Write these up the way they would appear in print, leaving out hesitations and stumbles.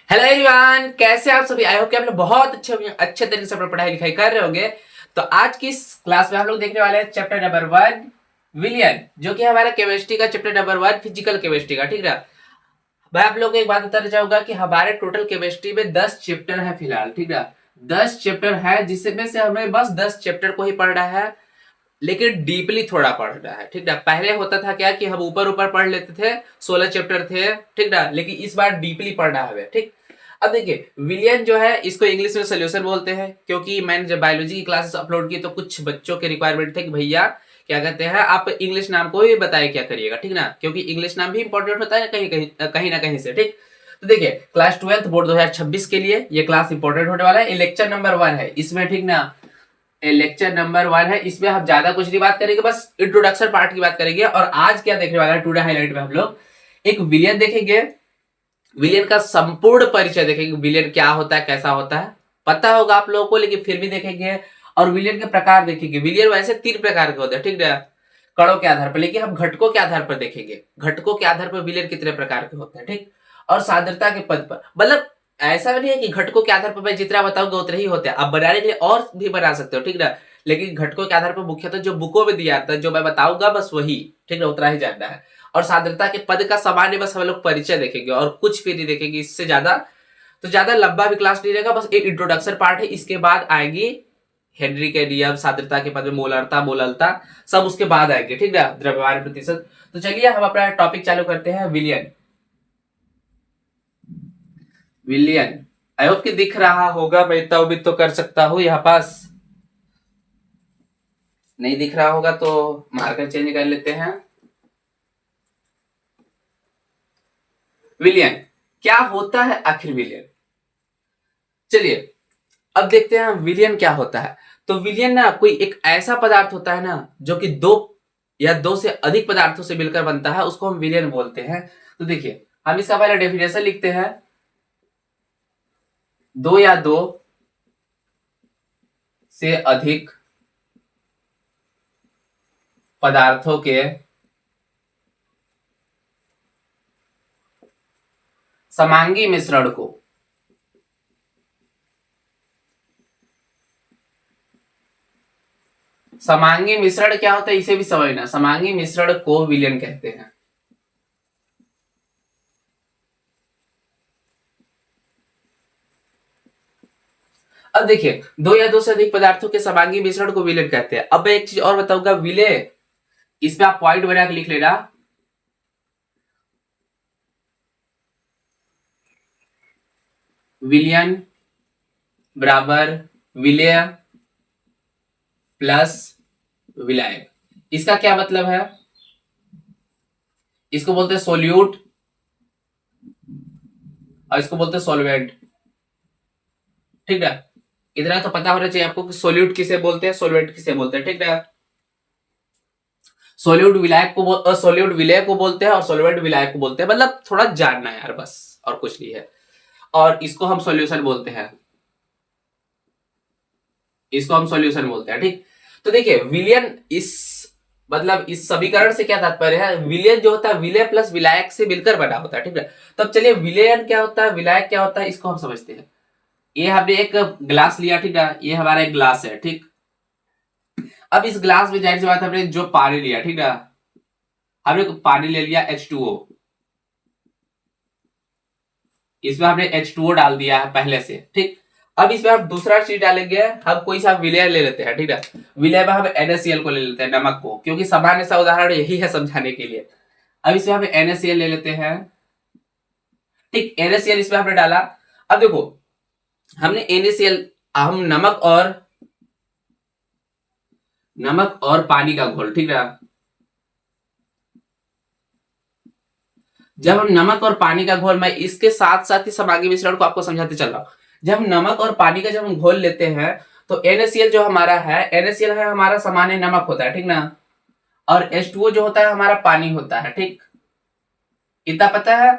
Hello everyone, कैसे आप सभी। आई होप कि आप लोग बहुत अच्छे तरीके से अपना पढ़ाई लिखाई कर रहे होंगे। तो आज की इस क्लास में हम लोग देखने वाले हैं चैप्टर नंबर 1 विलियन, जो कि हमारा केमिस्ट्री का चैप्टर नंबर 1 फिजिकल केमिस्ट्री का। ठीक है, मैं आप लोगों को एक बात बताना चाहूंगा कि हमारे टोटल केमिस्ट्री में 10 चैप्टर है फिलहाल। ठीक है, 10 चैप्टर है जिसमें से हमें बस 10 चैप्टर को ही पढ़ना है, लेकिन डीपली थोड़ा पढ़ना है। ठीक है, पहले होता था क्या कि हम ऊपर ऊपर पढ़ लेते थे, 16 चैप्टर थे। ठीक है, लेकिन इस बार डीपली पढ़ना है हमें। ठीक, अब देखिए विलियन जो है इसको इंग्लिश में सोल्यूशन बोलते हैं, क्योंकि मैंने जब बायोलॉजी की क्लासेस अपलोड की तो कुछ बच्चों के रिक्वायरमेंट थे कि भैया क्या कहते हैं आप इंग्लिश नाम को भी बताए क्या करिएगा। ठीक ना, क्योंकि इंग्लिश नाम भी इंपॉर्टेंट होता है कहीं कहीं कहीं ना कहीं से। ठीक, तो देखिए क्लास 12 बोर्ड 2026 के लिए ये क्लास इंपॉर्टेंट होने वाला है। ये लेक्चर नंबर 1 है इसमें। ठीक ना, लेक्चर नंबर 1 है, इसमें हम ज्यादा कुछ नहीं बात करेंगे, बस इंट्रोडक्शन पार्ट की बात करेंगे। और आज क्या देखने वाला है टुडे हाईलाइट में हम लोग एक विलियन देखेंगे, विलियन का संपूर्ण परिचय देखेंगे। विलियन क्या होता है, कैसा होता है पता होगा आप लोगों को, लेकिन फिर भी देखेंगे। और विलियन के प्रकार देखेंगे। विलियन वैसे 3 प्रकार के होते हैं, ठीक है, कणों के आधार पर, लेकिन हम घटकों के आधार पर देखेंगे। घटकों के आधार पर विलियन कितने प्रकार के होते हैं। ठीक, और सांद्रता के पद पर, मतलब ऐसा नहीं है कि घटकों के आधार पर मैं जितना बताऊंगा उतने ही होते हैं, आप बनाने के लिए और भी बना सकते हो। ठीक है, लेकिन घटकों के आधार पर मुख्यतः जो बुकों में दिया जाता है, जो मैं बताऊंगा बस वही, ठीक है, उतना ही जानना है। और सांद्रता के पद का सामान्य बस हम लोग परिचय देखेंगे और कुछ भी नहीं देखेंगे इससे ज्यादा। तो ज्यादा लंबा भी क्लास नहीं रहेगा, बस एक इंट्रोडक्शन पार्ट है। इसके बाद आएंगी हेनरी के नियम, सांद्रता के पद में मोलरता मोललता, सब उसके बाद आएंगे। ठीक है, द्रव्यमान प्रतिशत। तो चलिए हम अपना टॉपिक चालू करते हैं। विलियन, विलियन आई होप कि दिख रहा होगा, मैं इतना उम्मीद तो कर सकता हूं। यहाँ पास नहीं दिख रहा होगा तो मार्कर चेंज कर लेते हैं। विलियन क्या होता है आखिर विलियन, चलिए अब देखते हैं विलियन क्या होता है। तो विलियन ना कोई एक ऐसा पदार्थ होता है ना जो कि दो या दो से अधिक पदार्थों से मिलकर बनता है, उसको हम विलियन बोलते हैं। तो देखिए हम इसका पहले डेफिनेशन लिखते हैं। दो या दो से अधिक पदार्थों के समांगी मिश्रण को समांगी मिश्रण क्या होता है इसे भी समझना। समांगी मिश्रण को विलियन कहते हैं। अब देखिए दो या दो से अधिक पदार्थों के समांगी मिश्रण को विलय कहते हैं। अब मैं एक चीज और बताऊंगा, विलय इसमें आप पॉइंट बना के लिख लेना। विलियन बराबर विलय प्लस विलायक। इसका क्या मतलब है, इसको बोलते हैं सोल्यूट और इसको बोलते हैं सॉल्वेंट। ठीक है, इतना तो पता होना चाहिए आपको कि सोल्यूट किसे बोलते हैं, सोल्वेंट किसे बोलते हैं। ठीक है, सोल्यूट विलायक को सोल्यूट विलय को बोलते हैं और सोल्वेंट विलायक को बोलते हैं। मतलब थोड़ा जानना है यार, बस और कुछ नहीं है। और इसको हम सॉल्यूशन बोलते हैं, इसको हम सॉल्यूशन बोलते हैं। ठीक, तो देखिए विलियन इस मतलब इस समीकरण से क्या तात्पर्य है, विलियन जो होता है विलय प्लस विलायक से मिलकर बना होता है। ठीक है, तब चलिए विलयन क्या होता है, विलायक क्या होता है, इसको हम समझते हैं। ये हमने एक ग्लास लिया, ठीक है, ये हमारा एक ग्लास है। ठीक, अब इस ग्लास में जाहिर सी बात हमने जो पानी लिया, ठीक है, हमने पानी ले लिया H2O, इसमें हमने H2O डाल दिया है पहले से। ठीक, अब इसमें हम दूसरा चीज डालेंगे, हम कोई सा विलय ले लेते हैं। ठीक है, विलय में हम NaCl को ले लेते हैं, नमक को, क्योंकि सामान्य सा उदाहरण यही है समझाने के लिए। अब इसमें हम NaCl ले लेते हैं। ठीक, NaCl इसमें हमने डाला। अब देखो हमने NaCl, हम नमक और पानी का घोल, ठीक है, जब हम नमक और पानी का घोल, मैं इसके साथ साथ ही समांगी मिश्रण को आपको समझाते चल रहा हूं। जब हम नमक और पानी का जब हम घोल लेते हैं तो NaCl जो हमारा है, NaCl है हमारा सामान्य नमक होता है, ठीक ना, और H2O जो होता है हमारा पानी होता है। ठीक, इतना पता है।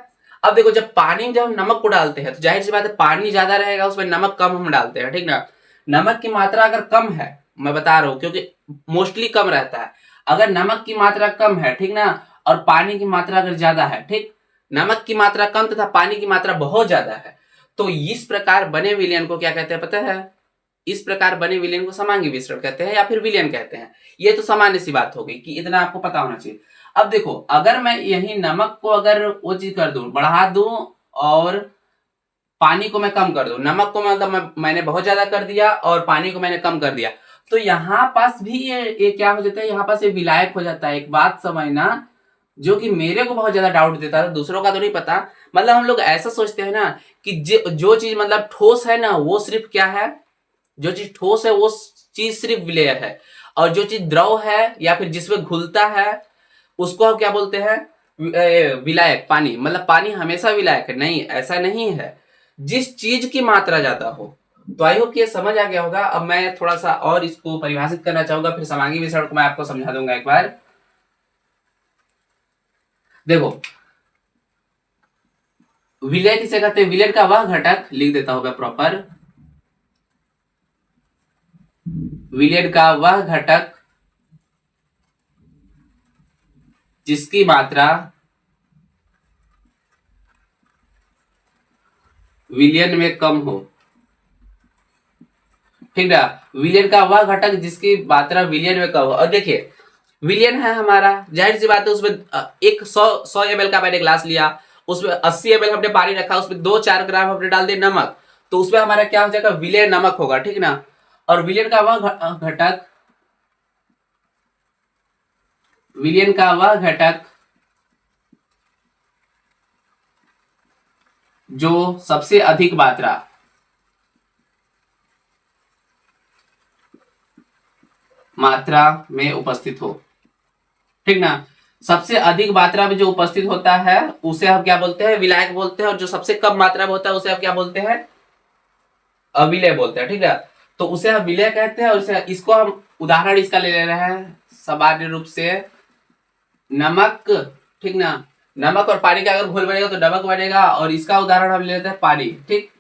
अब देखो जब पानी में जब हम नमक को डालते हैं तो जाहिर सी बात है पानी ज्यादा रहेगा, उसमें नमक कम हम डालते हैं। ठीक ना, नमक की मात्रा अगर कम है, मैं बता रहा हूं क्योंकि मोस्टली कम रहता है। अगर नमक की मात्रा कम है, ठीक ना, और पानी की मात्रा अगर ज्यादा है, ठीक, नमक की मात्रा कम तथा पानी की मात्रा बहुत ज्यादा है, तो इस प्रकार बने विलयन को क्या कहते हैं पता है? इस प्रकार बने विलयन को समांगी मिश्रण कहते हैं या फिर विलयन कहते हैं। ये तो सामान्य सी बात हो गई कि इतना आपको पता होना चाहिए। अब देखो, अगर मैं यही नमक को अगर वो चीज कर दूं, बढ़ा दूं और पानी को मैं कम कर दूं, नमक को मतलब मैंने बहुत ज्यादा कर दिया और पानी को मैंने कम कर दिया, तो यहाँ पास भी ये क्या हो जाता है, यहाँ पास ये विलायक हो जाता है। एक बात समझना, जो कि मेरे को बहुत ज्यादा डाउट देता था, दूसरों का तो नहीं पता। मतलब हम लोग ऐसा सोचते हैं ना कि जो चीज मतलब ठोस है ना वो सिर्फ क्या है, जो चीज ठोस है वो चीज सिर्फ विलेय है, और जो चीज द्रव है या फिर जिसमें घुलता है उसको हम क्या बोलते हैं, विलायक। पानी मतलब पानी हमेशा विलायक है? नहीं, ऐसा नहीं है, जिस चीज की मात्रा ज्यादा हो। तो आई होप ये समझ आ गया होगा। अब मैं थोड़ा सा और इसको परिभाषित करना चाहूंगा, फिर समांगी विसरण को मैं आपको समझा दूंगा एक बार। देखो, विलय किसे कहते हैं? विलयन का वह घटक, लिख देता हूं मैं प्रॉपर, विलयन का वह घटक जिसकी मात्रा विलयन में कम हो। ठीक है, विलयन का वह घटक जिसकी मात्रा विलयन में कम हो। और देखिए, विलयन है हमारा, जाहिर सी बात है, उसमें एक 100 ml का मैंने ग्लास लिया, उसमें 80 ml हमने पानी रखा, उसमें 2-4 ग्राम हमने डाल दिया नमक, तो उसमें हमारा क्या हो जाएगा, विलयन नमक होगा। ठीक ना? और विलयन का वह घटक, विलयन का वह घटक जो सबसे अधिक मात्रा में उपस्थित हो। ठीक ना? सबसे अधिक मात्रा में जो उपस्थित होता है उसे हम क्या बोलते हैं, विलायक बोलते हैं, और जो सबसे कम मात्रा में होता है उसे हम क्या बोलते हैं, अविलय बोलते हैं। ठीक है, तो उसे हम विलय कहते हैं। और इसको हम उदाहरण इसका ले रहे हैं सामान्य रूप से नमक। ठीक ना? नमक और पानी का अगर घोल बनेगा तो नमक बनेगा, और इसका उदाहरण हम लेते हैं पानी। ठीक,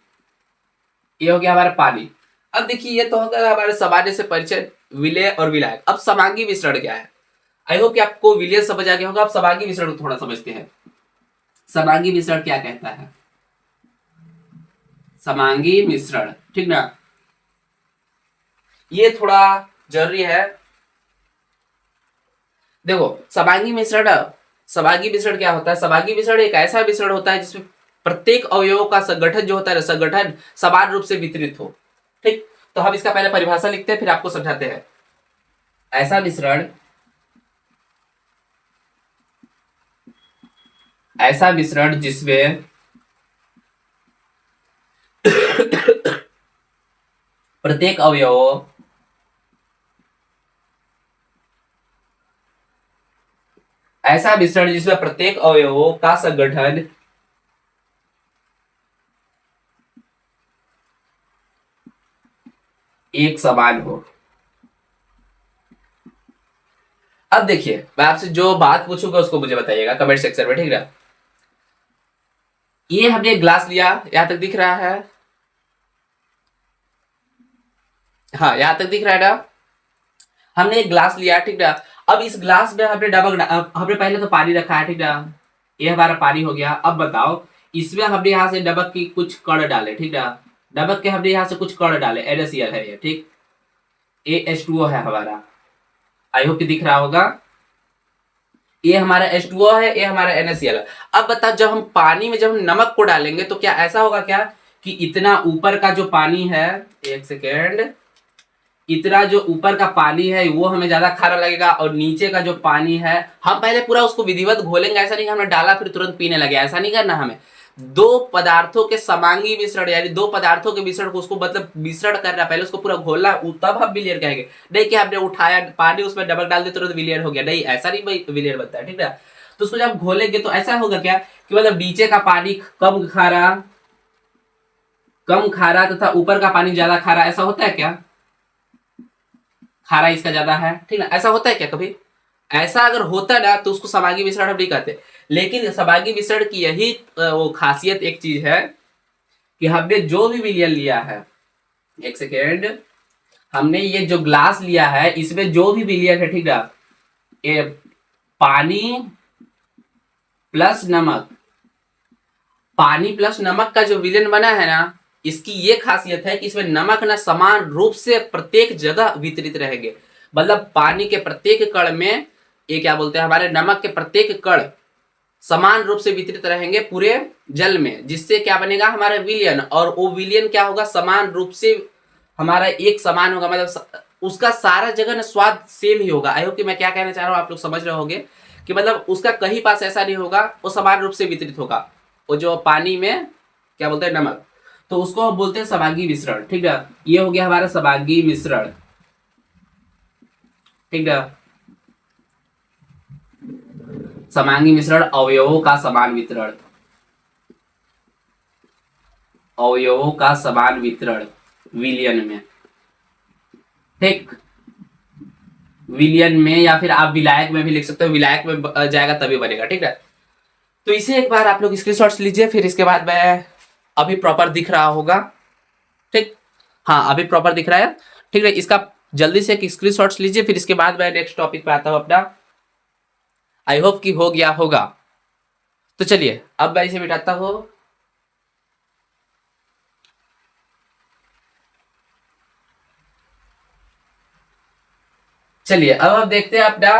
ये हो गया हमारा पानी। अब देखिए, ये तो होगा हमारे सामान्य से परिचय विलय और विलायक। अब समांगी मिश्रण क्या है? आई होप कि आपको विलय समझ आ गया होगा। अब समांगी मिश्रण को थोड़ा समझते हैं। समांगी मिश्रण क्या कहता है? समांगी मिश्रण, ठीक ना, ये थोड़ा जरूरी है। देखो, समांगी मिश्रण क्या होता है? समांगी मिश्रण एक ऐसा मिश्रण होता है जिसमें प्रत्येक अवयवों का संगठन जो होता है, संगठन समान रूप से वितरित हो। ठीक, तो हम इसका पहले परिभाषा लिखते हैं, फिर आपको समझाते हैं। ऐसा मिश्रण जिसमें प्रत्येक अवयव ऐसा मिश्रण जिसमें प्रत्येक अवयवों का संगठन एक समान हो। अब देखिए, मैं आपसे जो बात पूछूंगा उसको मुझे बताइएगा कमेंट सेक्शन में। ठीक है, ये हमने एक ग्लास लिया, यहां तक दिख रहा है? हाँ, यहां तक दिख रहा है ना? हमने एक ग्लास लिया, ठीक है। अब इस ग्लास में हमने पहले तो पानी रखा है, ठीक है, ये हमारा पानी हो गया। अब बताओ, इसमें हमने यहाँ से नमक की कुछ कण डाले, ठीक है, नमक के हमने यहाँ से कुछ कण डाले, NaCl है ये, ठीक, AH2O है हमारा, आई होप कि दिख रहा होगा। ये हमारा H2O है, ये हमारा NaCl है। अब बता, जब हम पानी में जब हम नमक को डालेंगे तो क्या ऐसा होगा क्या कि इतना ऊपर का जो पानी है, एक सेकेंड, इतना जो ऊपर का पानी है वो हमें ज्यादा खारा लगेगा, और नीचे का जो पानी है हम पहले पूरा उसको विधिवत घोलेंगे। ऐसा नहीं हमने डाला फिर तुरंत पीने लगे, ऐसा नहीं करना हमें। दो पदार्थों के समांगी मिश्रण, यानी दो पदार्थों के मिश्रण को, उसको मतलब मिश्रण करना, पहले उसको पूरा घोलना, तब हम विलियन कहेंगे। नहीं कि हमने उठाया पानी, उसमें नमक डाल दिया तुरंत विलियन हो गया, नहीं, ऐसा नहीं विलियन बनता है। ठीक है, तो उसको जब घोलेंगे तो ऐसा होगा क्या कि मतलब नीचे का पानी कम खारा तथा ऊपर का पानी ज्यादा खारा, ऐसा होता है क्या? खारा इसका ज्यादा है, ठीक है, ऐसा होता है क्या कभी? ऐसा अगर होता ना तो उसको समांगी मिश्रण हम नहीं कहते। लेकिन समांगी मिश्रण की यही वो खासियत एक चीज है कि हमने जो भी विलयन लिया है, एक सेकेंड, हमने ये जो ग्लास लिया है इसमें जो भी विलयन है, ठीक है, ये पानी प्लस नमक, पानी प्लस नमक का जो विलयन बना है ना, इसकी ये खासियत है कि इसमें नमक ना समान रूप से प्रत्येक जगह वितरित रहेंगे। मतलब पानी के प्रत्येक कण में, ये क्या बोलते हैं, हमारे नमक के प्रत्येक कण समान रूप से वितरित रहेंगे पूरे जल में, जिससे क्या बनेगा हमारा विलयन। और वो विलयन क्या होगा, समान रूप से हमारा एक समान होगा, मतलब उसका सारा जगह ना स्वाद सेम ही होगा। आई होप कि मैं क्या कहना चाह रहा हूँ आप लोग समझ रहे होंगे कि मतलब उसका कहीं पास ऐसा नहीं होगा, वो समान रूप से वितरित होगा। वो जो पानी में क्या बोलते हैं नमक, तो उसको हम बोलते हैं समांगी मिश्रण। ठीक है, ये हो गया हमारा समांगी मिश्रण। ठीक है, समांगी मिश्रण अवयवों का समान वितरण, अवयवों का समान वितरण विलयन में। ठीक, विलयन में या फिर आप विलायक में भी लिख सकते हो, विलायक में जाएगा तभी बनेगा। ठीक है, तो इसे एक बार आप लोग स्क्रीनशॉट्स लीजिए, फिर इसके बाद मैं अभी प्रॉपर दिख रहा होगा। ठीक, हाँ अभी प्रॉपर दिख रहा है। ठीक है, इसका जल्दी से एक स्क्रीनशॉट्स लीजिए, फिर इसके बाद मैं नेक्स्ट टॉपिक पे आता हूँ अपना। आई होप कि हो गया होगा। तो चलिए अब मैं इसे मिटाता हूँ। चलिए अब हम देखते हैं अपना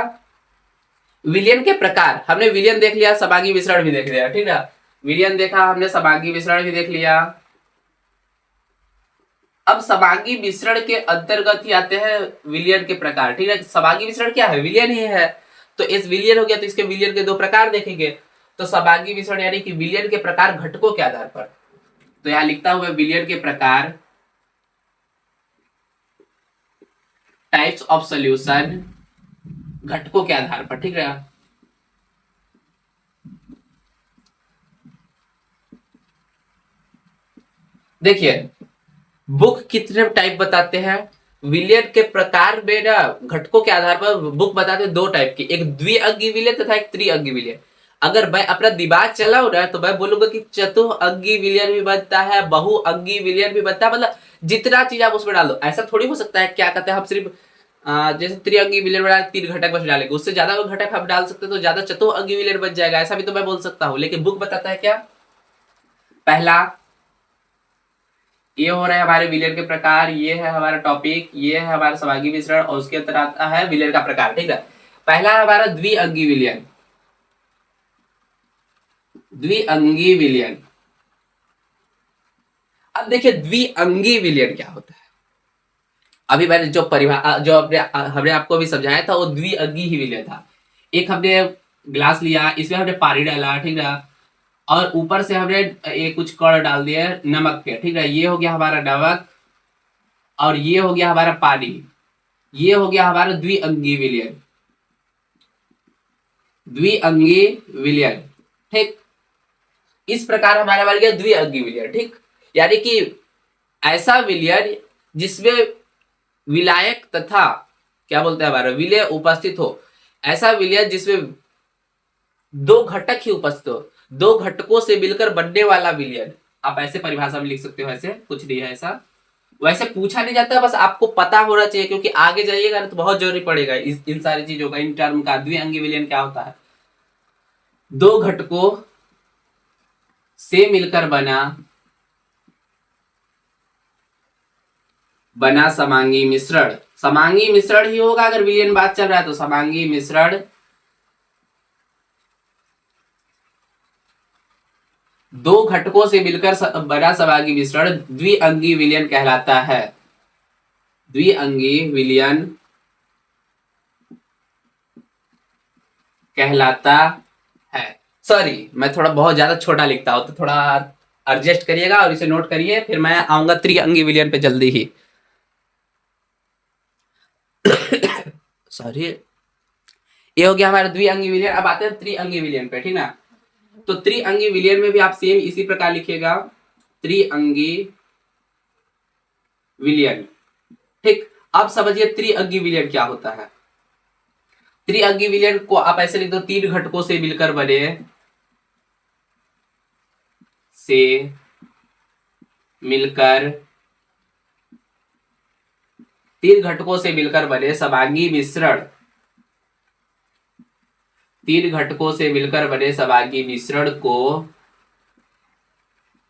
विलयन के प्रकार। हमने विलयन देख लिया, समांगी मिश्रण भी देख लिया। ठीक है, विलयन देखा हमने, समांगी मिश्रण भी देख लिया। अब समांगी मिश्रण के अंतर्गत ही आते हैं विलयन के प्रकार। ठीक है, समांगी मिश्रण क्या है, विलयन ही है। तो इस विलयन हो गया, तो इसके विलयन के दो प्रकार देखेंगे। तो समांगी मिश्रण यानी कि विलयन के प्रकार घटकों के आधार पर। तो यहां लिखता हुआ विलयन के प्रकार, टाइप्स ऑफ सॉल्यूशन, घटकों के आधार पर। ठीक है, देखिए बुक कितने टाइप बताते हैं, विलयन के प्रकार में ना घटकों के आधार पर बुक बताते हैं दो टाइप की, एक द्विअंगी विलयन तथा एक त्रिअंगी विलयन। अगर मैं अपना दिमाग चलाऊं ना तो मैं बोलूंगा कि चतुअंगी विलयन भी बनता है, बहुअंगी विलयन भी बनता है। मतलब जितना चीज आप उसमें डाल दो, ऐसा थोड़ी हो सकता है क्या कहते हैं हम सिर्फ जैसे त्रिअंगी विलयन बना 3 घटक बस डालेंगे, उससे ज्यादा घटक हम डाल सकते हैं तो ज्यादा चतुअंगी विलयन बन जाएगा, ऐसा भी तो मैं बोल सकता हूँ। लेकिन बुक बताता है क्या, पहला ये हो रहा है हमारे विलयन के प्रकार, ये है हमारा टॉपिक, ये है हमारा समांगी मिश्रण, और उसके अंदर आता है विलयन का प्रकार। ठीक है, पहला है हमारा द्विअंगी विलयन। द्विअंगी विलयन, अब देखिए द्विअंगी विलयन क्या होता है। अभी मैंने जो परिभाषा जो हमने आपको अभी समझाया था वो द्विअंगी ही विलयन था। एक हमने ग्लास लिया, इसमें हमने पानी डाला, ठीक है, और ऊपर से हमने ये कुछ कण डाल दिए नमक के। ठीक है, ये हो गया हमारा नमक, और ये हो गया हमारा पानी, ये हो गया हमारा द्विअंगी विलयन। द्विअंगी विलयन, ठीक, इस प्रकार हमारा बन गया द्विअंगी विलयन। ठीक, यानी कि ऐसा विलयन जिसमें विलायक तथा क्या बोलते हैं हमारा विलय उपस्थित हो, ऐसा विलयन जिसमें दो घटक ही उपस्थित हो, दो घटकों से मिलकर बनने वाला विलयन। आप ऐसे परिभाषा में लिख सकते हो, ऐसे कुछ नहीं है ऐसा, वैसे पूछा नहीं जाता, बस आपको पता होना चाहिए, क्योंकि आगे जाइएगा तो बहुत जरूरी पड़ेगा इन सारी चीजों का, इन टर्म का। द्विअंगी विलयन क्या होता है, दो घटकों से मिलकर बना समांगी मिश्रण। समांगी मिश्रण ही होगा अगर विलयन बात चल रहा है तो समांगी मिश्रण दो घटकों से मिलकर बना समांगी मिश्रण द्विअंगी विलयन कहलाता है। द्विअंगी विलयन कहलाता है। सॉरी, मैं थोड़ा बहुत ज्यादा छोटा लिखता हूं तो थोड़ा एडजस्ट करिएगा और इसे नोट करिए, फिर मैं आऊंगा त्रिअंगी विलयन पे जल्दी ही। सॉरी, ये हो गया हमारा द्विअंगी विलयन। अब आते हैं त्रिअंगी विलयन पे, ठीक ना। तो त्रिअंगी विलयन में भी आप सेम इसी प्रकार लिखिएगा, त्रिअंगी विलयन। ठीक, अब समझिए त्रिअंगी विलयन क्या होता है। त्रिअंगी विलयन को आप ऐसे लिख दो, तीन घटकों से मिलकर बने, से मिलकर, तीन घटकों से मिलकर बने समांगी मिश्रण, तीन घटकों से मिलकर बने समांगी मिश्रण को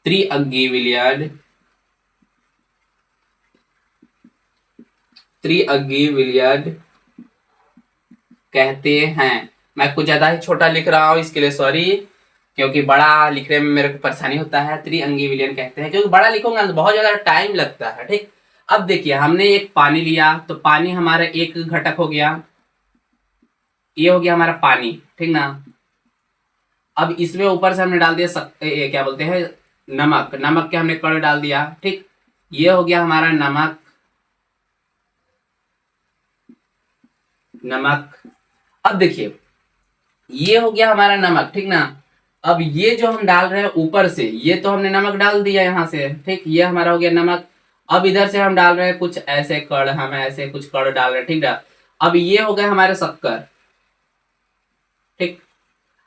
त्रिअंगी विलयन, त्रिअंगी विलयन कहते हैं। मैं कुछ ज्यादा ही छोटा लिख रहा हूं, इसके लिए सॉरी, क्योंकि बड़ा लिखने में मेरे को परेशानी होता है। त्रिअंगी विलयन कहते हैं, क्योंकि बड़ा लिखूंगा तो बहुत ज्यादा टाइम लगता है। ठीक, अब देखिए हमने एक पानी लिया, तो पानी हमारा एक घटक हो गया, ये हो गया हमारा पानी, ठीक ना। अब इसमें ऊपर से हमने डाल दिया क्या बोलते हैं, नमक। नमक के हमने कण डाल दिया, ठीक, ये हो गया हमारा नमक। नमक, अब देखिए ये हो गया हमारा नमक, ठीक ना। अब ये जो हम डाल रहे हैं ऊपर से, ये तो हमने नमक डाल दिया यहां से, ठीक, ये हमारा हो गया नमक। अब इधर से हम डाल रहे हैं कुछ ऐसे कण, हम ऐसे कुछ कण डाल रहे हैं, ठीक ना। अब ये हो गया हमारे शक्कर, ठीक।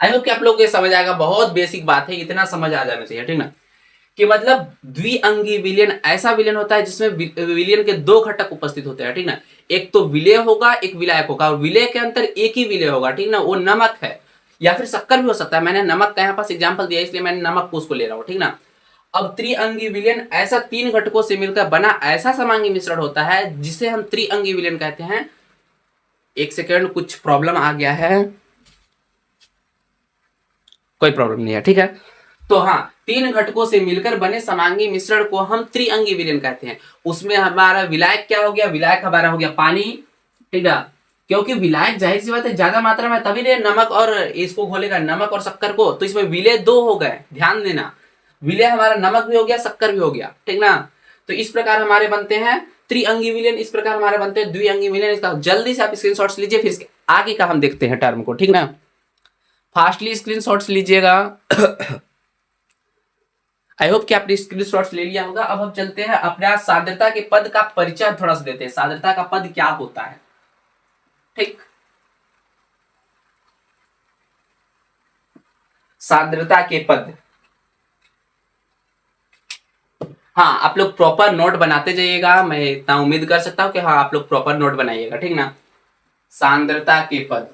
आई होप कि आप लोग को समझ आएगा, बहुत बेसिक बात है, इतना समझ आ जाना चाहिए, ठीक ना। कि मतलब द्विअंगी विलयन ऐसा विलयन होता है जिसमें विलयन के दो घटक उपस्थित होते हैं, ठीक ना। एक तो विलेय होगा, एक विलायक होगा, और विलेय के अंतर एक ही विलेय होगा, ठीक ना, वो नमक है या फिर शक्कर भी हो सकता है। मैंने नमक का यहाँ पास एग्जाम्पल दिया, इसलिए मैंने नमक को उसको ले रहा हूँ, ठीक ना। अब त्रिअंगी विलयन ऐसा तीन घटकों से मिलकर बना ऐसा समांगी मिश्रण होता है जिसे हम त्रिअंगी विलयन कहते हैं। एक सेकेंड, कुछ प्रॉब्लम आ गया है, कोई प्रॉब्लम नहीं है, ठीक है। तो हाँ, तीन घटकों से मिलकर बने समांगी मिश्रण को हम त्रिअंगी विलयन कहते हैं। उसमें हमारा विलायक क्या हो गया, विलायक हमारा हो गया पानी, ठीक है। क्योंकि विलायक जाहिर सी बात है ज्यादा मात्रा में तभी ने नमक और इसको घोलेगा, नमक और शक्कर को, तो इसमें विलेय दो हो गए, ध्यान देना। विलेय हमारा नमक भी हो गया, शक्कर भी हो गया, ठीक ना। तो इस प्रकार हमारे बनते हैं त्रिअंगी विलयन, इस प्रकार हमारे बनते हैं द्विअंगी विलयन। इसका जल्दी से आप स्क्रीनशॉट्स लीजिए, फिर आगे का हम देखते हैं टर्म को, ठीक ना। फास्टली स्क्रीनशॉट्स लीजिएगा। आई होप कि आपने स्क्रीनशॉट्स ले लिया होगा। अब हम चलते हैं अपने सांद्रता के पद का परिचय थोड़ा सा देते हैं, सांद्रता का पद क्या होता है, ठीक। सांद्रता के पद, हाँ, आप लोग प्रॉपर नोट बनाते जाइएगा, मैं इतना उम्मीद कर सकता हूं कि हाँ आप लोग प्रॉपर नोट बनाइएगा, ठीक ना। सांद्रता के पद,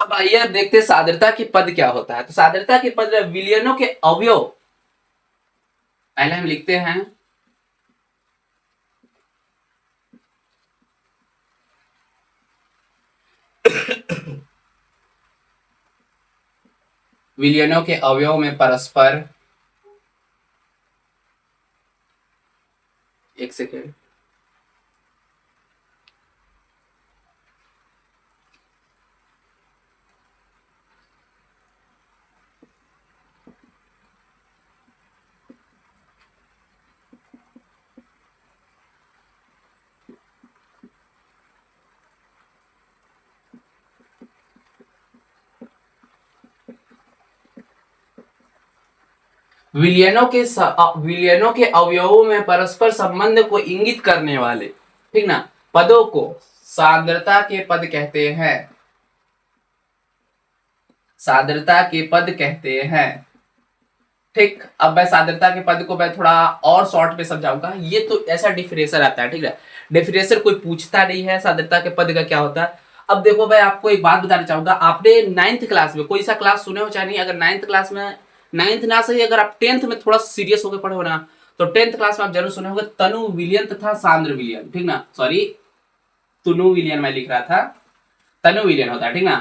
अब आइए देखते हैं सांद्रता के पद क्या होता है। तो सांद्रता के पद विलयनों के अवयव, पहले हम लिखते हैं विलयनों के अवयव में परस्पर, एक सेकेंड, विलयनों के अवयवों में परस्पर संबंध को इंगित करने वाले, ठीक ना, पदों को सांद्रता के पद कहते हैं। सांद्रता के पद कहते हैं, ठीक। अब मैं सांद्रता के पद को मैं थोड़ा और शॉर्ट में समझाऊंगा। ये तो ऐसा डिफरेंसर आता है, ठीक है। डिफरेंसर कोई पूछता नहीं है सांद्रता के पद का क्या होता है। अब देखो मैं आपको एक बात बताना चाहूंगा, आपने 9th क्लास में कोई सा क्लास सुने हो चाहे नहीं, अगर 9th क्लास में, 9th ना सही, अगर आप 10th में थोड़ा सीरियस होकर पढ़े हो ना, तो 10th क्लास में आप जरूर सुने होंगे तनु विलयन तथा सांद्र विलयन, ठीक ना। सॉरी, तनु विलयन मैं लिख रहा था, तनु विलयन होता है, ठीक ना।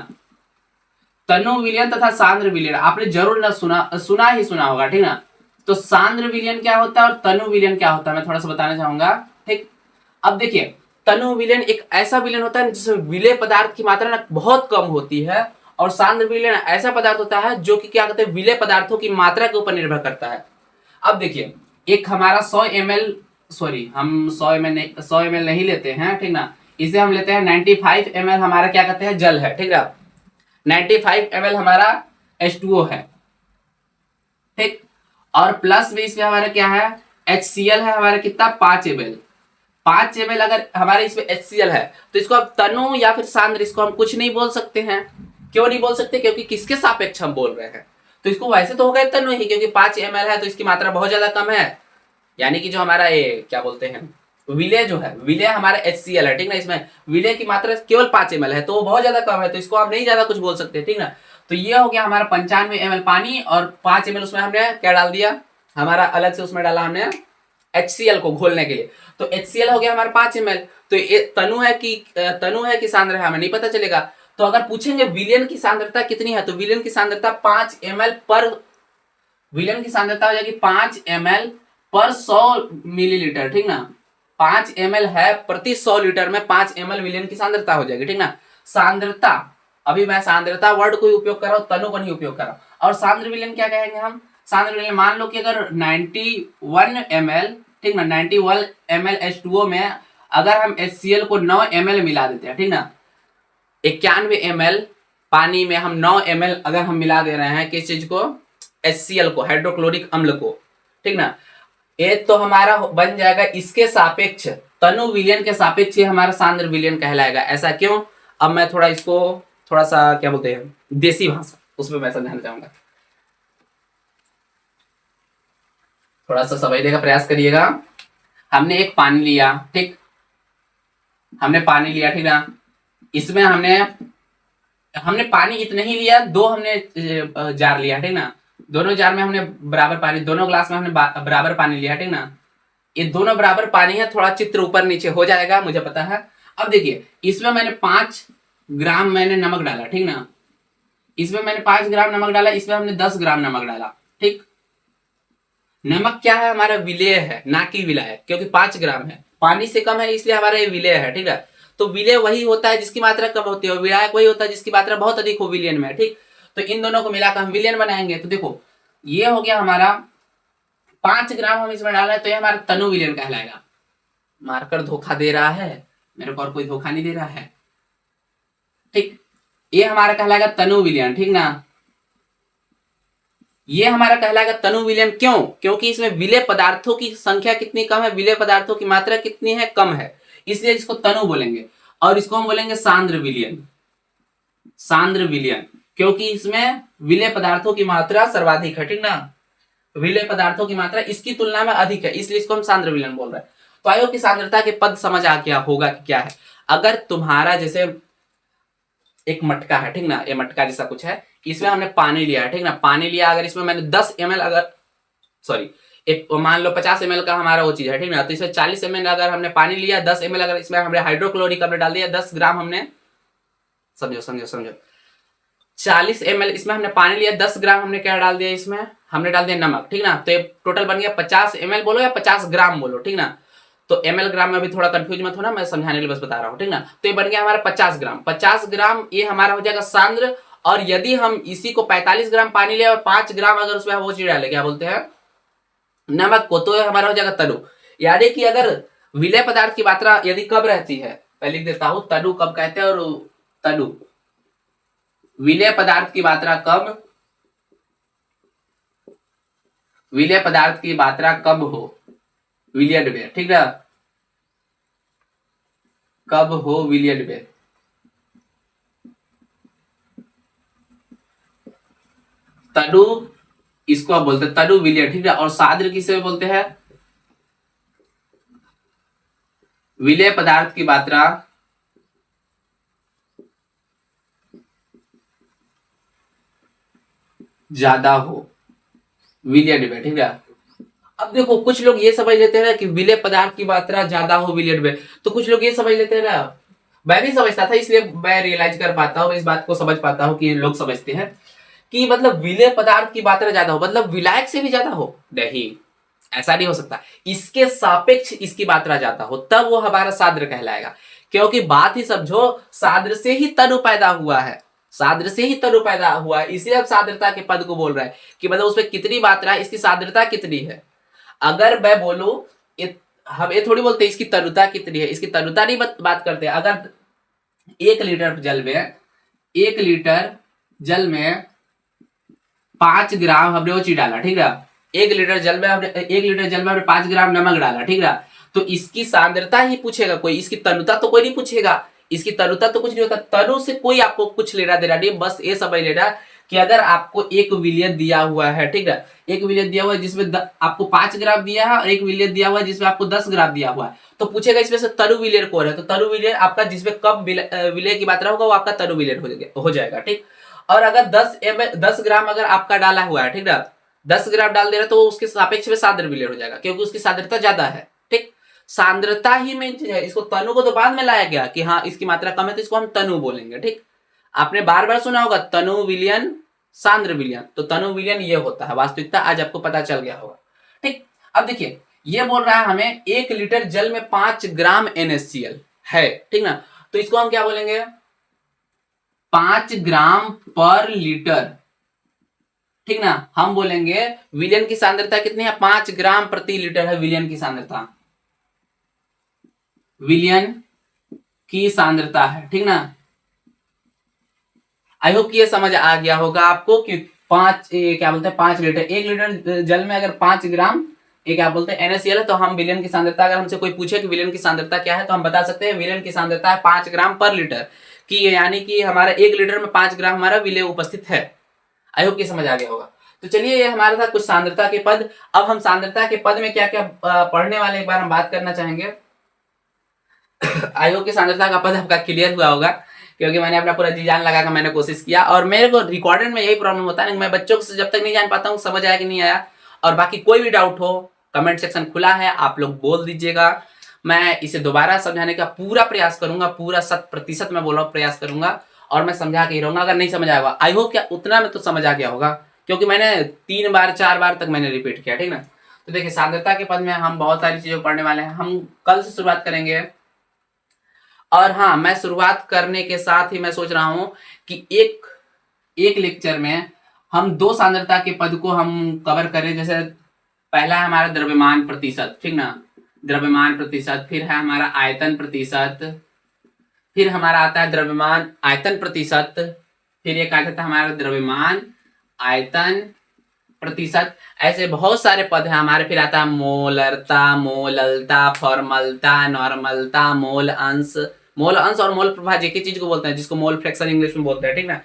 तनु विलयन तथा सांद्र विलयन आपने जरूर ना सुना ही सुना होगा, ठीक ना। तो सांद्र विलयन क्या होता है और तनु विलयन क्या होता है, मैं थोड़ा सा बताना चाहूंगा, ठीक। अब देखिए, तनु विलयन एक ऐसा विलयन होता है जिसमें विलेय पदार्थ की मात्रा ना बहुत कम होती है, और सांद्र विलयन ऐसा पदार्थ होता है जो कि क्या कहते हैं, विलेय पदार्थों की मात्रा के ऊपर निर्भर करता है। अब देखिए, एक हमारा 100 ml, सॉरी हम 100 ml नहीं लेते हैं, ठीक ना, इसे हम लेते हैं 95 ml, हमारा क्या कहते हैं, जल है, ठीक है। 95 ml हमारा H2O है, ठीक। और प्लस में इसमें हमारा क्या है, HCl है हमारा, कितना, 5 ml। 5 ml अगर हमारे इसमें HCl है तो इसको अब तनु या फिर सांद्र, इसको हम कुछ नहीं बोल सकते हैं। क्यों नहीं बोल सकते, क्योंकि किसके सापेक्ष हम बोल रहे हैं। तो इसको वैसे तो हो गए तनु ही, क्योंकि 5 ml है तो इसकी मात्रा बहुत ज्यादा कम है, यानी कि जो हमारा ये क्या बोलते हैं, विलय जो है, विलय हमारा HCl है, ठीक ना। इसमें विलय की मात्रा केवल 5 ml है, तो वो बहुत ज्यादा कम है, तो इसको आप नहीं ज्यादा कुछ बोल सकते, ठीक ना। तो ये हो गया हमारा 95 ml पानी और 5 ml उसमें हमने क्या डाल दिया, हमारा अलग से उसमें डाला हमने HCl को घोलने के लिए। तो HCl हो गया हमारा 5 ml। तो ये तनु है कि सांद्र है हमें नहीं पता चलेगा। तो अगर पूछेंगे विलयन की सांद्रता कितनी है, तो विलयन की सांद्रता 5 ml पर, विलयन की सांद्रता हो जाएगी 5 ml पर 100 मिलीलीटर, ठीक ना। 5 ml है प्रति 100 लीटर में 5 ml विलयन की सांद्रता हो जाएगी, ठीक ना। सांद्रता, अभी मैं सांद्रता वर्ड को ही उपयोग कर रहा हूं, तनु को नहीं उपयोग कर रहा हूं। और सांद्र विलयन क्या कहेंगे हम, सांद्र विलयन मान लो कि अगर 91 ml, ठीक ना, 91 ml H2O में अगर हम HCl को 9 ml मिला देते हैं, ठीक ना, 91 ml पानी में हम 9 ml अगर हम मिला दे रहे हैं किस चीज को, HCl को, हाइड्रोक्लोरिक अम्ल को, ठीक ना, ये तो हमारा बन जाएगा इसके सापेक्ष, तनु विलयन के सापेक्ष ये हमारा सांद्र विलयन कहलाएगा। ऐसा क्यों, अब मैं थोड़ा इसको थोड़ा सा क्या बोलते हैं देसी भाषा उसमें मैं समझाना चाहूंगा, थोड़ा सा समझने का प्रयास करिएगा। हमने एक पानी लिया, ठीक, हमने पानी लिया, ठीक ना। इसमें हमने पानी इतना ही लिया, दो हमने जार लिया, ठीक ना। दोनों जार में हमने बराबर पानी, दोनों ग्लास में हमने बराबर पानी लिया, ठीक ना। ये दोनों बराबर पानी है, थोड़ा चित्र ऊपर नीचे हो जाएगा मुझे पता है। अब देखिए इसमें मैंने 5 ग्राम मैंने नमक डाला, ठीक ना। इसमें मैंने 5 ग्राम नमक डाला, इसमें हमने 10 ग्राम नमक डाला, ठीक। नमक क्या है, हमारा विलेय है ना कि विलायक, क्योंकि 5 ग्राम है, पानी से कम है इसलिए हमारा ये विलेय है, ठीक है। तो विलेय वही होता है जिसकी मात्रा कम होती है, और विलायक वही होता है जिसकी मात्रा बहुत अधिक हो विलियन में, ठीक। तो इन दोनों को मिलाकर हम विलियन बनाएंगे। तो देखो ये हो गया हमारा 5 ग्राम हम इसमें डाल रहे हैं, तो ये हमारा तनु विलियन कहलाएगा। मार्कर धोखा दे रहा है मेरे को, और कोई धोखा नहीं दे रहा है, ठीक। ये हमारा कहलाएगा तनु विलियन, ठीक ना। ये हमारा कहलाएगा तनु विलयन, क्यों, क्योंकि इसमें विलेय पदार्थों की संख्या कितनी कम है, विलेय पदार्थों की मात्रा कितनी है, कम है, इसलिए इसको तनु बोलेंगे। और इसको हम बोलेंगे सांद्र विलयन, सांद्र विलयन, क्योंकि इसमें विलेय पदार्थों की मात्रा सर्वाधिक है, ठीक ना। विलेय पदार्थों की मात्रा इसकी तुलना में अधिक है, इसलिए इसको हम सांद्र विलयन बोल रहे हैं। तो आयो की सांद्रता के पद समझ आ गया होगा कि क्या है। अगर तुम्हारा जैसे एक मटका है, ठीक ना, ये मटका जैसा कुछ है, इसमें हमने पानी लिया है, ठीक ना। पानी लिया, अगर इसमें मैंने 10 ml अगर सॉरी एक मान लो 50 ml का हमारा वो चीज है, ठीक ना। तो इसमें 40 ml अगर हमने पानी लिया, 10 ml अगर इसमें हमने हाइड्रोक्लोरिक अम्ल डाल दिया, 10 ग्राम हमने, समझो 40 ml इसमें हमने पानी लिया, 10 ग्राम हमने क्या डाल दिया, इसमें हमने डाल दिया नमक, ठीक ना। तो ये टोटल बन गया 50 ml बोलो या 50 ग्राम बोलो, ठीक ना। तो ml ग्राम में अभी थोड़ा कंफ्यूज मत होना, मैं समझाने के लिए बस बता रहा हूँ, ठीक ना। तो ये बन गया हमारा 50 ग्राम, 50 ग्राम ये हमारा हो जाएगा सांद्र। और यदि हम इसी को 45 ग्राम पानी ले और 5 ग्राम अगर उसमें वो चीज डाले, क्या बोलते हैं, नमक को, तो हमारा हो जाएगा तनु। यानी कि अगर विलेय पदार्थ की मात्रा यदि कब रहती है, मैं लिख देता हूं, तनु कब कहते हैं, और तनु विलेय पदार्थ की मात्रा कब, विलेय पदार्थ की मात्रा कब हो विलियन में, ठीक ना, कब हो विलियन में, तनु इसको आप बोलते हैं तनु विलियन, ठीक है। और सांद्र किसे बोलते हैं, विलेय पदार्थ की मात्रा ज्यादा हो विलियन में, ठीक है। अब देखो कुछ लोग ये समझ लेते हैं ना कि विलेय पदार्थ की मात्रा ज्यादा हो विलियन में, तो कुछ लोग ये समझ लेते हैं ना, मैं भी समझता था, इसलिए मैं रियलाइज कर पाता हूँ, इस बात को समझ पाता हूँ कि लोग समझते हैं कि मतलब विलेय पदार्थ की मात्रा ज्यादा हो मतलब विलायक से भी ज्यादा हो, नहीं, ऐसा नहीं हो सकता। इसके सापेक्ष इसकी मात्रा ज्यादा हो तब वो हमारा सांद्र कहलाएगा। क्योंकि बात ही समझो, सांद्र से ही तनु पैदा हुआ है, सांद्र से ही तनु पैदा हुआ है, इसलिए अब सांद्रता के पद को बोल रहा है कि मतलब उसमें कितनी मात्रा है, इसकी सांद्रता कितनी है। अगर मैं बोलूं, हम ये थोड़ी बोलते इसकी तनुता कितनी है, इसकी तनुता नहीं बात करते। अगर 1 लीटर जल में 5 ग्राम हमने वो चीज डाला, ठीक है, 1 लीटर जल में हमने 5 ग्राम नमक डाला, ठीक है, तो इसकी सांद्रता ही पूछेगा कोई, इसकी तनुता तो कोई नहीं पूछेगा, इसकी तनुता तो कुछ नहीं होता, तनु से कोई आपको कुछ लेना देना नहीं, बस ये समझ लेना कि अगर आपको एक विलियन दिया हुआ है, ठीक है, एक विलियन दिया हुआ है जिसमें आपको 5 ग्राम दिया है और एक विलियन दिया हुआ है जिसमें आपको 10 ग्राम दिया हुआ है, तो पूछेगा इसमें से तरु विलियन कौन है, तो तरु विलियन आपका जिसमें कम विलियन की मात्रा होगा वो आपका तरु विलियन हो जाएगा, ठीक। और अगर 10 ग्राम अगर आपका डाला हुआ है, ठीक ना, 10 ग्राम डाल दे रहा है तो उसके सापेक्ष में सांद्र विलियन हो जाएगा क्योंकि उसकी सांद्रता ज्यादा है, ठीक। सांद्रता ही मेन चीज है, इसको तनु को तो बाद में लाया गया कि हाँ इसकी मात्रा कम है तो इसको हम तनु बोलेंगे, ठीक। आपने बार बार सुना होगा तनु विलियन सांद्र विलियन, तो तनु विलियन ये होता है, वास्तविकता आज आपको पता चल गया होगा, ठीक। अब देखिए ये बोल रहा है हमें 1 लीटर जल में 5 ग्राम NaCl है, ठीक ना, तो इसको हम क्या बोलेंगे, 5 ग्राम पर लीटर, ठीक ना। हम बोलेंगे विलियन की सांद्रता कितनी है, 5 ग्राम प्रति लीटर है विलियन की सांद्रता, विलियन की सांद्रता है, ठीक ना। आई होप कि ये समझ आ गया होगा आपको कि क्या बोलते हैं 5 लीटर, 1 लीटर जल में अगर 5 ग्राम ये क्या बोलते हैं NaCl है, तो हम विलियन की सांद्रता, अगर हमसे कोई पूछे कि विलियन की सांद्रता क्या है तो हम बता सकते हैं विलियन की सांद्रता है 5 ग्राम पर लीटर, कि यानी कि हमारा 1 लीटर में 5 ग्राम हमारा विलेय उपस्थित है। आई होप कि समझ आ गया होगा। तो चलिए ये हमारा था कुछ सांद्रता के पद। अब हम सांद्रता के पद में क्या क्या पढ़ने वाले एक बार हम बात करना चाहेंगे। आई होप कि सांद्रता का पद आपका क्लियर हुआ होगा, क्योंकि मैंने अपना पूरा जी जान लगा कर मैंने कोशिश किया, और मेरे को रिकॉर्डेड में यही प्रॉब्लम होता है, मैं बच्चों से जब तक नहीं जान पाता हूँ समझ आया कि नहीं आया। और बाकी कोई भी डाउट हो कमेंट सेक्शन खुला है, आप लोग बोल दीजिएगा, मैं इसे दोबारा समझाने का पूरा प्रयास करूंगा, पूरा 100% मैं बोल रहा हूँ प्रयास करूंगा, और मैं समझा के ही रहूंगा। अगर नहीं समझ आएगा, आई होप क्या उतना में तो समझ आ गया होगा, क्योंकि मैंने 3 बार 4 बार तक मैंने रिपीट किया, ठीक ना। तो देखिए सांद्रता के पद में हम बहुत सारी चीजों पढ़ने वाले हैं, हम कल से शुरुआत करेंगे। और हाँ, मैं शुरुआत करने के साथ ही मैं सोच रहा हूं कि एक लेक्चर में हम 2 सांद्रता के पद को हम कवर करें। जैसे पहला है हमारा द्रव्यमान प्रतिशत, ठीक ना, द्रव्यमान प्रतिशत, फिर है हमारा आयतन प्रतिशत, फिर हमारा आता है द्रव्यमान आयतन प्रतिशत, फिर एक आता था हमारा द्रव्यमान आयतन प्रतिशत। ऐसे बहुत सारे पद हैं हमारे। फिर आता है मोलरता, मोललता, फॉर्मलता, नॉर्मलता, मोल अंश और मोल प्रभाज एक ही चीज को बोलते हैं, जिसको मोल फ्रैक्शन इंग्लिश में बोलते हैं, ठीक ना।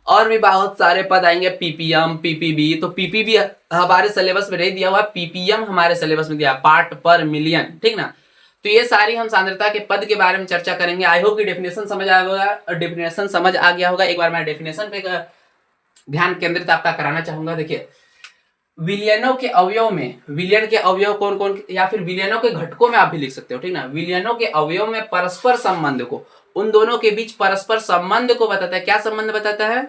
और भी बहुत सारे पद आएंगे, पीपीएम, पीपीबी। तो पीपीबी हमारे सिलेबस में नहीं दिया हुआ, पीपीएम हमारे सिलेबस में दिया, पार्ट पर मिलियन, ठीक ना। तो ये सारी हम सांद्रता के पद के बारे में चर्चा करेंगे। आई होप कि डेफिनेशन समझ आ गया होगा, डेफिनेशन समझ आ गया होगा। एक बार मैं डेफिनेशन पे ध्यान केंद्रित आपका कराना चाहूंगा। देखिए विलियनों के अवयव में, विलियन के अवयव कौन कौन, या फिर विलियनों के घटकों में आप भी लिख सकते हो, ठीक ना। विलियनों के अवयव में परस्पर संबंध को, उन दोनों के बीच परस्पर संबंध को बताता है। क्या संबंध बताता है,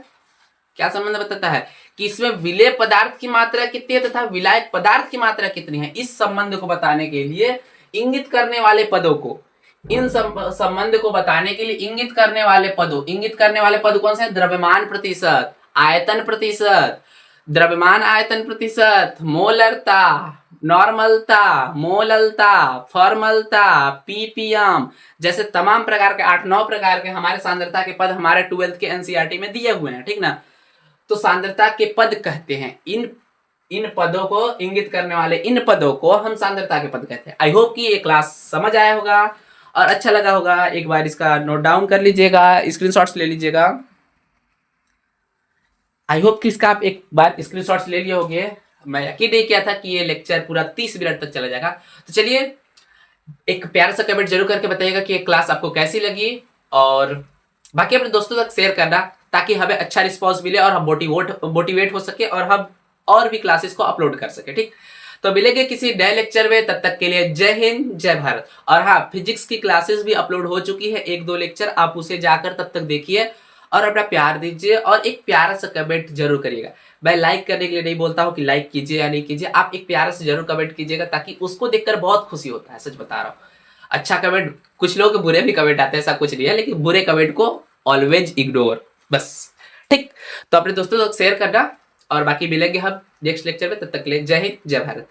क्या संबंध बताता है कि इसमें विलेय पदार्थ की मात्रा कितनी है तथा विलायक पदार्थ की मात्रा कितनी है। इस संबंध को बताने के लिए इंगित करने वाले पदों को, इन संबंध को बताने के लिए इंगित करने वाले पद कौन से हैं? द्रव्यमान प्रतिशत, आयतन प्रतिशत, द्रव्यमान आयतन प्रतिशत, मोलरता, नॉर्मलता, मोललता, फॉर्मलता, पीपीएम, जैसे तमाम प्रकार के 8-9 प्रकार के हमारे सांद्रता के पद हमारे 12th के एनसीईआरटी में दिए हुए हैं, ठीक ना। तो सांद्रता के पद कहते हैं इन पदों को, इंगित करने वाले इन पदों को हम सांद्रता के पद कहते हैं। आई होप कि ये क्लास समझ आया होगा और अच्छा लगा होगा। एक बार इसका नोट डाउन कर लीजिएगा, स्क्रीनशॉट्स ले लीजिएगा। आई होप कि इसका आप एक बार स्क्रीनशॉट्स ले लिए होंगे। मैं यकीन नहीं किया था कि ये लेक्चर पूरा 30 मिनट तक चला जाएगा। तो चलिए एक प्यारा सा कमेंट जरूर करके बताइएगा कि ये क्लास आपको कैसी लगी, और बाकी अपने दोस्तों तक शेयर करना ताकि हमें अच्छा रिस्पॉन्स मिले और हम मोटिवेट हो सके और हम और भी क्लासेस को अपलोड कर सके, ठीक। तो मिलेंगे किसी नए लेक्चर में, तब तक के लिए जय हिंद जय भारत। और हाँ, फिजिक्स की क्लासेस भी अपलोड हो चुकी है, 1-2 लेक्चर, आप उसे जाकर तब तक देखिए और अपना प्यार दीजिए और एक प्यारा सा कमेंट जरूर करिएगा। मैं लाइक करने के लिए नहीं बोलता हूँ कि लाइक कीजिए या नहीं कीजिए, आप एक प्यारा से जरूर कमेंट कीजिएगा, ताकि उसको देखकर बहुत खुशी होता है। सच बता रहा हूँ, अच्छा कमेंट, कुछ लोग के बुरे भी कमेंट आते हैं, ऐसा कुछ नहीं है, लेकिन बुरे कमेंट को ऑलवेज इग्नोर, बस, ठीक। तो अपने दोस्तों तक शेयर करना, और बाकी मिलेंगे हम नेक्स्ट लेक्चर में। तब तक के लिए जय हिंद जय भारत।